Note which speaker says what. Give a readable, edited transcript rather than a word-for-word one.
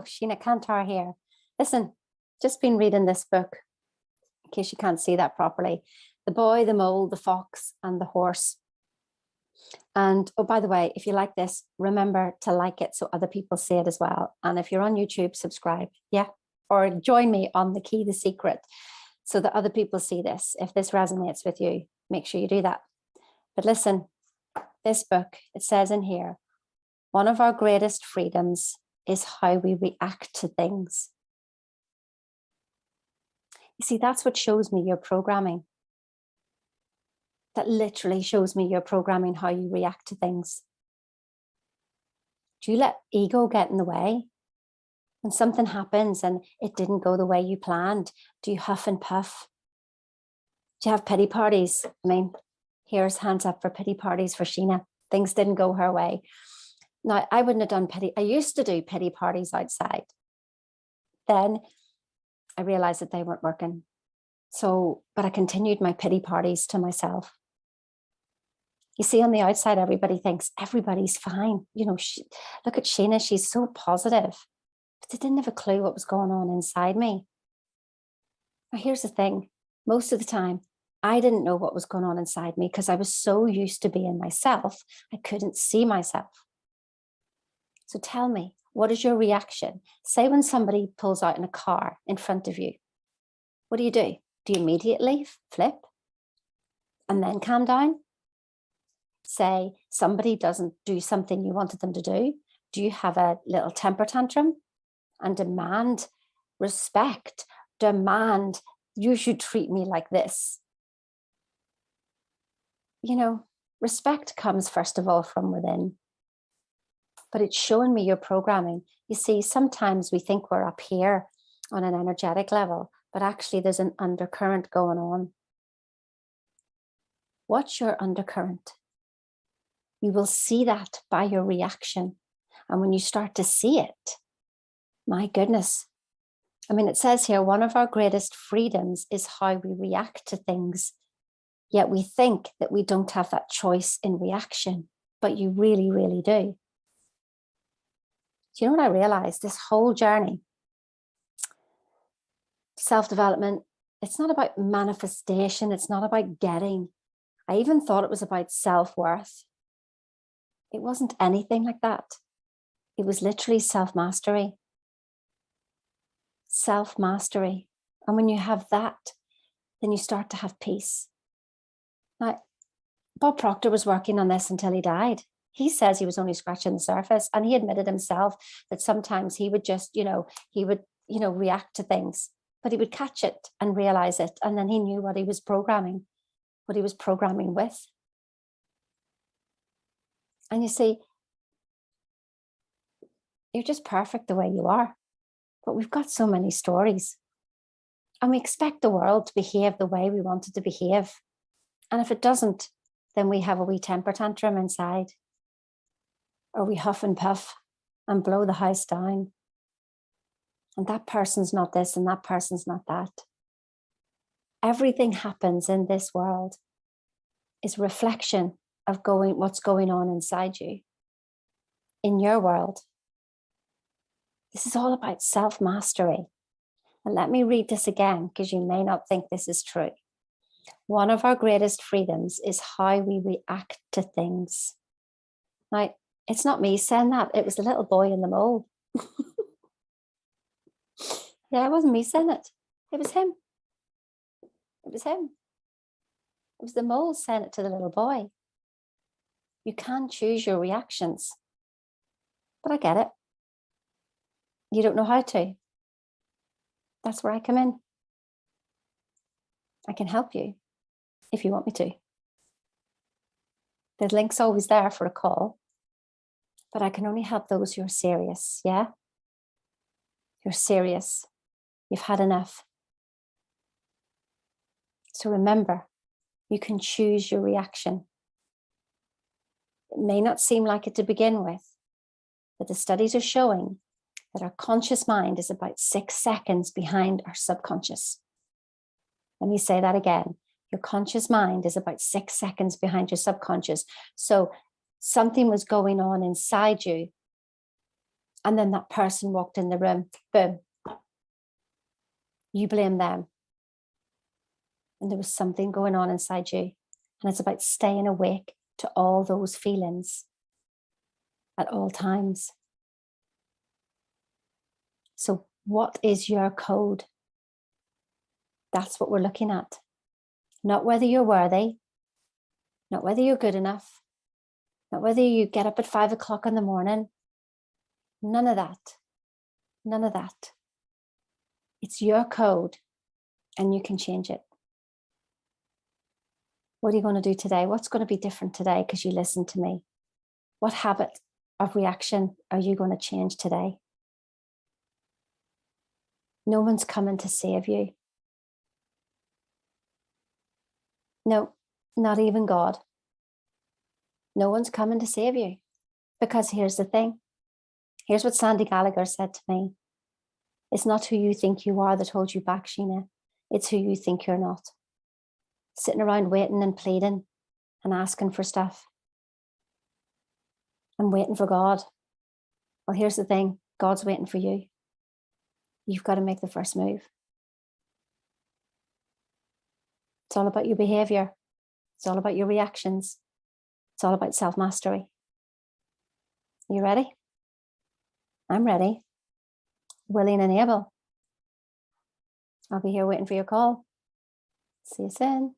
Speaker 1: Sheena Kantar here. Listen, just been reading this book, in case you can't see that properly. The Boy, the Mole, the Fox, and the Horse. And oh, by the way, if you like this, remember to like it so other people see it as well. And if you're on YouTube, subscribe, yeah? Or join me on The Key, The Secret, so that other people see this. If this resonates with you, make sure you do that. But listen, this book, it says in here, one of our greatest freedoms is how we react to things. You see, that's what shows me your programming. That literally shows me your programming, how you react to things. Do you let ego get in the way? When something happens and it didn't go the way you planned, do you huff and puff? Do you have pity parties? I mean, here's hands up for pity parties for Sheena. Things didn't go her way. Now, I wouldn't have done pity. I used to do pity parties outside. Then I realized that they weren't working. So, but I continued my pity parties to myself. You see, on the outside, everybody thinks everybody's fine. You know, look at Sheena, she's so positive. But they didn't have a clue what was going on inside me. Now, here's the thing. Most of the time, I didn't know what was going on inside me because I was so used to being myself, I couldn't see myself. So tell me, what is your reaction? Say when somebody pulls out in a car in front of you, what do? Do you immediately flip and then calm down? Say somebody doesn't do something you wanted them to do. Do you have a little temper tantrum and demand respect? Demand, you should treat me like this. You know, respect comes first of all from within. But it's showing me your programming. You see, sometimes we think we're up here on an energetic level, but actually there's an undercurrent going on. What's your undercurrent? You will see that by your reaction. And when you start to see it, my goodness. I mean, it says here, one of our greatest freedoms is how we react to things. Yet we think that we don't have that choice in reaction, but you really, really do. Do you know what I realized? This whole journey, self-development, it's not about manifestation. It's not about getting. I even thought it was about self-worth. It wasn't anything like that. It was literally self-mastery. Self-mastery. And when you have that, then you start to have peace. Now, Bob Proctor was working on this until he died. He says he was only scratching the surface, and he admitted himself that sometimes he would just, react to things, but he would catch it and realize it. And then he knew what he was programming with. And you see, you're just perfect the way you are, but we've got so many stories and we expect the world to behave the way we want it to behave. And if it doesn't, then we have a wee temper tantrum inside, or we huff and puff and blow the house down. And that person's not this and that person's not that. Everything happens in this world is reflection of what's going on inside you, in your world. This is all about self-mastery. And let me read this again, because you may not think this is true. One of our greatest freedoms is how we react to things. Now, it's not me saying that. It was the little boy in the mole. Yeah, it wasn't me saying it. It was him. It was him. It was the mole saying it to the little boy. You can choose your reactions. But I get it. You don't know how to. That's where I come in. I can help you if you want me to. The link's always there for a call, but I can only help those who are serious, yeah? You're serious. You've had enough. So remember, you can choose your reaction. It may not seem like it to begin with, but the studies are showing that our conscious mind is about 6 seconds behind our subconscious. Let me say that again. Your conscious mind is about 6 seconds behind your subconscious. So something was going on inside you and then that person walked in the room, boom, you blame them. And there was something going on inside you. And it's about staying awake to all those feelings at all times. So what is your code? That's what we're looking at. Not whether you're worthy, not whether you're good enough, not whether you get up at 5 o'clock in the morning. None of that. None of that. It's your code and you can change it. What are you going to do today? What's going to be different today because you listened to me? What habit of reaction are you going to change today? No one's coming to save you. No, not even God. No one's coming to save you. Because here's the thing. Here's what Sandy Gallagher said to me. It's not who you think you are that holds you back, Sheena. It's who you think you're not. Sitting around waiting and pleading and asking for stuff. I'm waiting for God. Well, here's the thing. God's waiting for you. You've got to make the first move. It's all about your behavior. It's all about your reactions. It's all about self-mastery. You ready? I'm ready. Willing and able. I'll be here waiting for your call. See you soon.